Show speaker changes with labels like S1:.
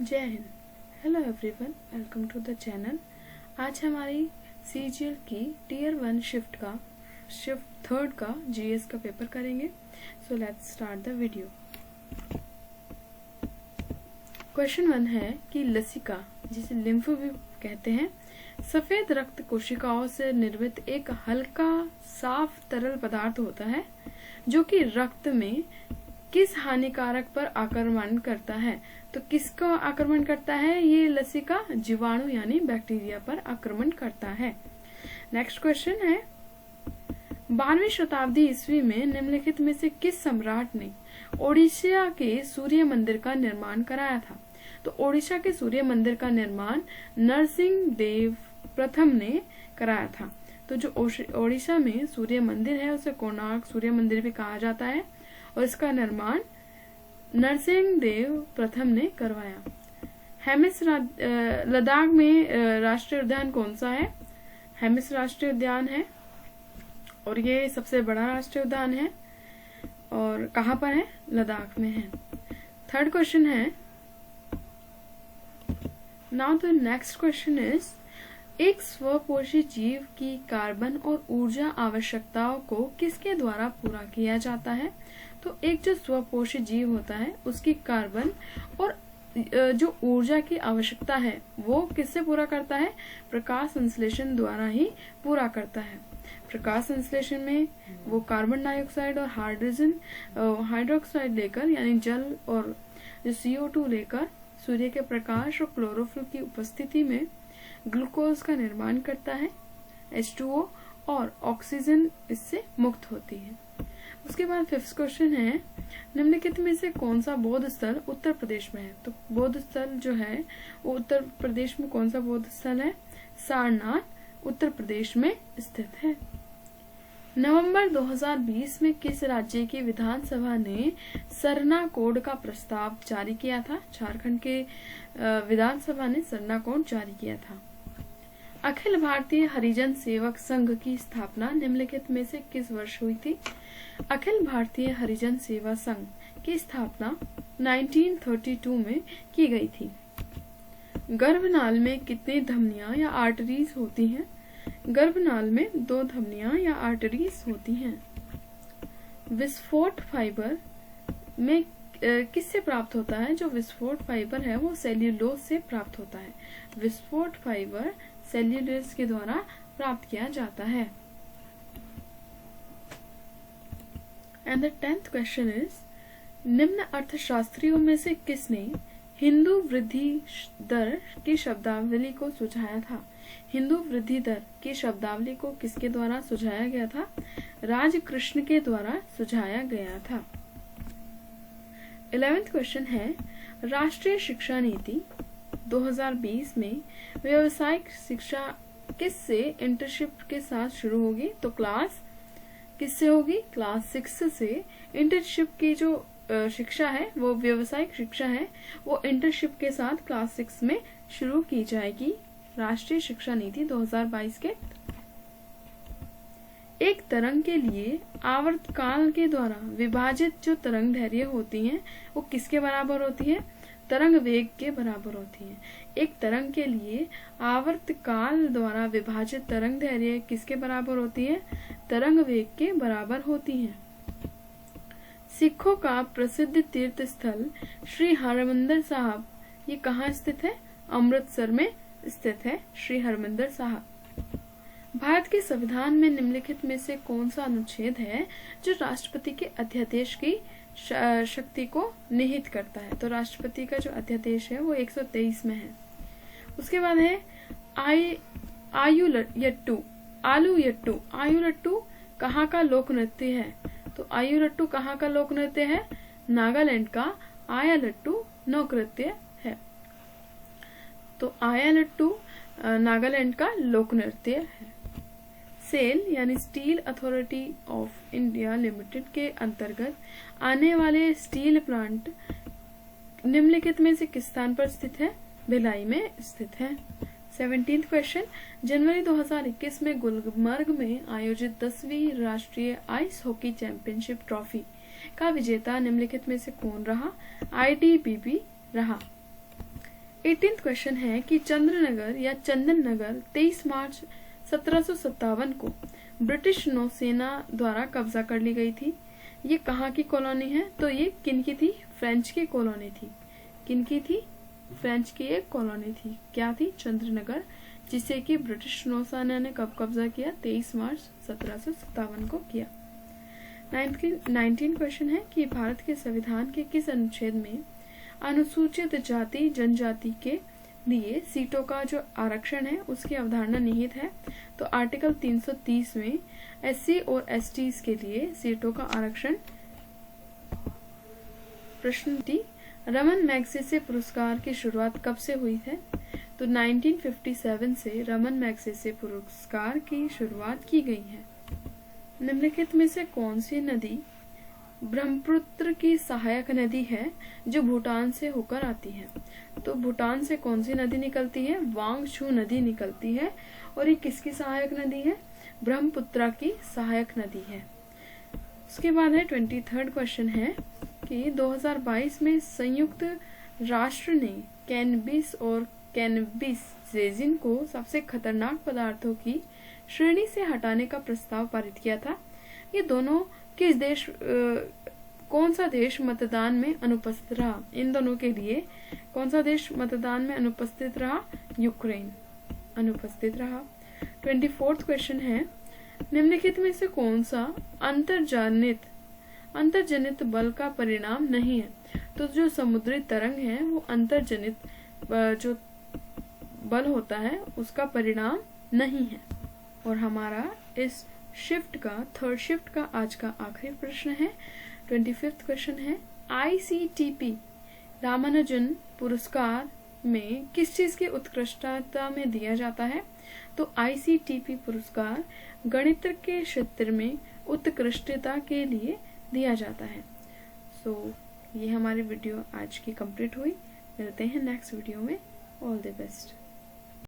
S1: जय हिंद। Hello everyone, welcome to the channel. आज हमारी CGL की टीयर 1 शिफ्ट थर्ड का GS का पेपर करेंगे। So let's start the video. Question 1 है कि लसिका, जिसे लिम्फ भी कहते हैं, सफेद रक्त कोशिकाओं से निर्मित एक हल्का साफ तरल पदार्थ होता है जो कि रक्त में किस हानिकारक पर आक्रमण करता है। तो किसका आक्रमण करता है? ये लसिका जीवाणु यानी बैक्टीरिया पर आक्रमण करता है। नेक्स्ट क्वेश्चन है, 12वीं शताब्दी ईस्वी में निम्नलिखित में से किस सम्राट ने ओडिशा के सूर्य मंदिर का निर्माण कराया था? तो ओडिशा के सूर्य मंदिर का निर्माण नरसिंह देव प्रथम ने कराया था। तो जो ओडिशा में सूर्य मंदिर है उसे कोणार्क सूर्य मंदिर भी कहा जाता है और इसका निर्माण नरसिंह देव प्रथम ने करवाया। हेमिस लद्दाख में राष्ट्रीय उद्यान कौन सा है? हेमिस राष्ट्रीय उद्यान है और ये सबसे बड़ा राष्ट्रीय उद्यान है। और कहाँ पर है? लद्दाख में है। थर्ड क्वेश्चन है, now the next question is, एक स्वपोषी जीव की कार्बन और ऊर्जा आवश्यकताओं को किसके द्वारा पूरा किया जाता है? तो एक जो स्वपोषी जीव होता है उसकी कार्बन और जो ऊर्जा की आवश्यकता है वो किससे पूरा करता है? प्रकाश संश्लेषण द्वारा ही पूरा करता है। प्रकाश संश्लेषण में वो कार्बन डाइऑक्साइड और हाइड्रोक्साइड लेकर यानी जल और जो CO2 लेकर सूर्य के प्रकाश और क्लोरोफिल की उपस्थिति में ग्लूकोज का निर्माण करता है, H2O, और ऑक्सीजन इससे मुक्त होती है। उसके बाद फिफ्थ क्वेश्चन है, निम्नलिखित में से कौन सा बौद्ध स्थल उत्तर प्रदेश में है? तो बौद्ध स्थल जो है वो उत्तर प्रदेश में कौन सा बौद्ध स्थल है? सारनाथ उत्तर प्रदेश में स्थित है। नवंबर 2020 में किस राज्य की विधानसभा ने सरना कोड का प्रस्ताव जारी किया था? झारखंड के विधानसभा ने सरना कोड जारी किया था। अखिल भारतीय हरिजन सेवक संघ की स्थापना निम्नलिखित में से किस वर्ष हुई थी? अखिल भारतीय हरिजन सेवा संघ की स्थापना 1932 में की गई थी। गर्भनाल में कितनी धमनियां या आर्टरीज होती हैं? गर्भनाल में 2 धमनियां या आर्टरीज होती हैं। विस्फोट फाइबर में किससे प्राप्त होता है? जो विस्फोट फाइबर है वो सेल्यूलोज से प्राप्त होता है। विस्फोट फाइबर सेल्यूलोज के द्वारा प्राप्त किया जाता है। And the 10th question is, निम्न अर्थशास्त्रियों में से किसने हिंदू वृद्धि दर की शब्दावली को सुझाया था? हिंदू वृद्धि दर की शब्दावली को किसके द्वारा सुझाया गया था? राजकृष्ण के द्वारा सुझाया गया था। 11th क्वेश्चन है, राष्ट्रीय शिक्षा नीति 2020 में व्यावसायिक शिक्षा किससे इंटर्नशिप के साथ शुरू होगी? तो क्लास किससे होगी? क्लास 6 से। इंटर्नशिप की जो शिक्षा है वो व्यावसायिक शिक्षा है वो इंटर्नशिप के साथ क्लास 6 में शुरू की जाएगी। राष्ट्रीय शिक्षा नीति 2022 के एक तरंग के लिए आवर्तकाल के द्वारा विभाजित जो तरंग दैर्घ्य होती हैं वो किसके बराबर होती है? तरंग वेग के बराबर होती है। एक तरंग के लिए आवर्तकाल द्वारा विभाजित तरंग दैर्घ्य किसके बराबर होती है? तरंग वेग के बराबर होती है। सिखों का प्रसिद्ध तीर्थ स्थल श्री हरमंदिर साहब ये कहाँ स्थित है? अमृतसर में स्थित है श्री हरमंदिर साहब। भारत के संविधान में निम्नलिखित में से कौन सा अनुच्छेद है जो राष्ट्रपति के अध्यादेश की शक्ति को निहित करता है? तो राष्ट्रपति का जो अध्यादेश है वो 123 में है। उसके बाद है आयुलट्टू। आयुलट्टू कहाँ का लोक नृत्य है? तो आयुलट्टू कहाँ का लोक नृत्य है? नागालैंड का आयालट्टू लोक नृत्य है। तो आयालट्टू नागालैंड का लोक नृत्य है। सेल यानी steel authority of India limited के अंतर्गत आने वाले स्टील प्लांट निम्नलिखित में से किस स्थान पर स्थित है? भिलाई में स्थित है। 17th क्वेश्चन, जनवरी 2021 में गुलमर्ग में आयोजित 10वीं राष्ट्रीय आइस हॉकी चैंपियनशिप ट्रॉफी का विजेता निम्नलिखित में से कौन रहा? ITBP रहा। 18th क्वेश्चन है कि चंद्रनगर या चंदन नगर 23 मार्च 1757 को ब्रिटिश नौसेना द्वारा कब्जा कर ली गई थी। ये कहाँ की कॉलोनी है? तो ये किन की थी? फ्रेंच की कॉलोनी थी। किन की थी? फ्रेंच की एक कॉलोनी थी। क्या थी? चंद्रनगर, जिसे कि ब्रिटिश नौसेना ने कब कब्जा किया? 23 मार्च 1757 को किया। 19 क्वेश्चन है कि भारत के संविधान के किस अनुच्छेद में अनुसूचित जाति जनजाति के लिए सीटों का जो आरक्षण है उसकी अवधारणा निहित है? तो आर्टिकल 330 में एससी और एसटी के लिए सीटों का आरक्षण। प्रश्न डी, रमन मैग्सेसे पुरस्कार की शुरुआत कब से हुई है? तो 1957 से रमन मैग्सेसे पुरस्कार की शुरुआत की गई है। निम्नलिखित में से कौन सी नदी ब्रह्मपुत्र की सहायक नदी है जो भूटान से होकर आती है? तो भूटान से कौन सी नदी निकलती है? वांगछू नदी निकलती है। और ये किसकी सहायक नदी है? ब्रह्मपुत्र की सहायक नदी है। उसके बाद है 23rd क्वेश्चन है कि 2022 में संयुक्त राष्ट्र ने कैनबिस और कैनबिस रेजिन को सबसे खतरनाक पदार्थों की श्रेणी से हटाने का प्रस्ताव पारित किया था। ये दोनों किस देश कौन सा देश मतदान में अनुपस्थित रहा? इन दोनों के लिए कौन सा देश मतदान में अनुपस्थित रहा? यूक्रेन अनुपस्थित रहा। 24th क्वेश्चन है, निम्नलिखित में से कौन सा अंतर्जनित बल का परिणाम नहीं है? तो जो समुद्री तरंग है वो अंतर्जनित जो बल होता है उसका परिणाम नहीं है। और हमारा इस थर्ड शिफ्ट का आज का आखिरी प्रश्न है। 25th क्वेश्चन है, ICTP रामानुजन पुरस्कार में किस चीज की उत्कृष्टता में दिया जाता है? तो ICTP पुरस्कार गणित के क्षेत्र में उत्कृष्टता के लिए दिया जाता है। ये हमारी वीडियो आज की कंप्लीट हुई। मिलते हैं नेक्स्ट वीडियो में। All the best.